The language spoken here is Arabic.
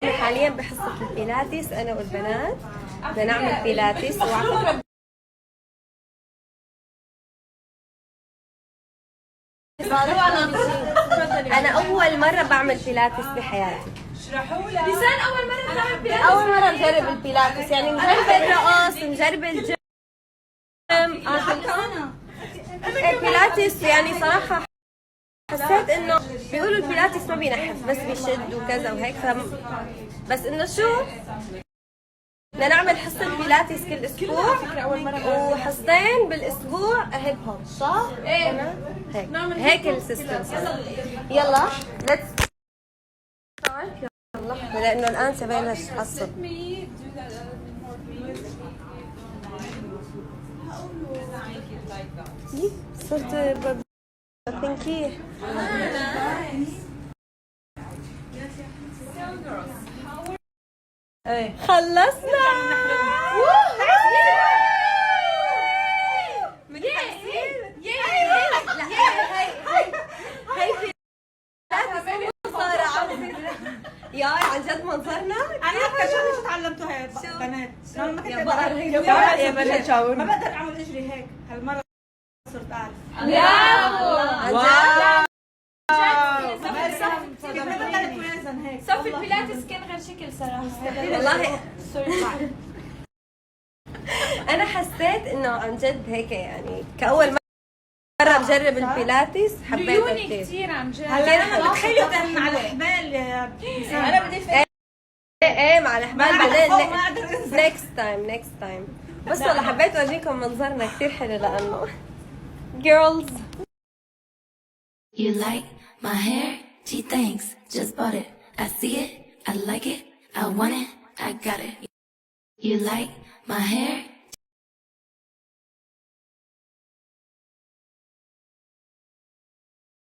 حاليا بحصة البيلاتيس أنا والبنات بدنا نعمل بيلاتيس. وعلى فكرة أنا أول مرة بعمل بيلاتيس بحياتي. اشرحوا لها. لسان أول مرة تعمل بيلاتيس. أول مرة نجرب البيلاتيس، يعني نجرب الرقص، نجرب الجيم. البيلاتيس يعني صراحة حسيت إنه بيقولوا البيلاتيس ما بينحف بس بيشد وكذا وهيك بس إنه شو بدنا نعمل حصة بيلاتيس كل أسبوع وحصتين بالأسبوع هيب هوب، صح؟ ايه هيك السيستم. يلا ليتس ستارت. يلا لأنه الآن سبينا حصة. صرت بنكيه. ايه خلصنا. يا عن جد منظرنا انا اكثر شو تعلمته هيك بنات يا بقر يا بنات شاور ما بقدر اعمل اجري هيك هالمره صرت اعرف. صف البيلاتيس كان غير شكل صراحة. والله أنا حسيت إنه عن جد هيك، يعني كأول مرة بجرب البيلاتيس حبيته كثير عن جد. هلا انا بتخيل مع الحبال انا بدي ايه مع الحبال بعدين next time. بس والله حبيت اورجيكم منظرنا كثير حلو لانه girls. You like my hair? Gee, thanks. Just bought it. I see it. I like it. I want it. I got it. You like my hair?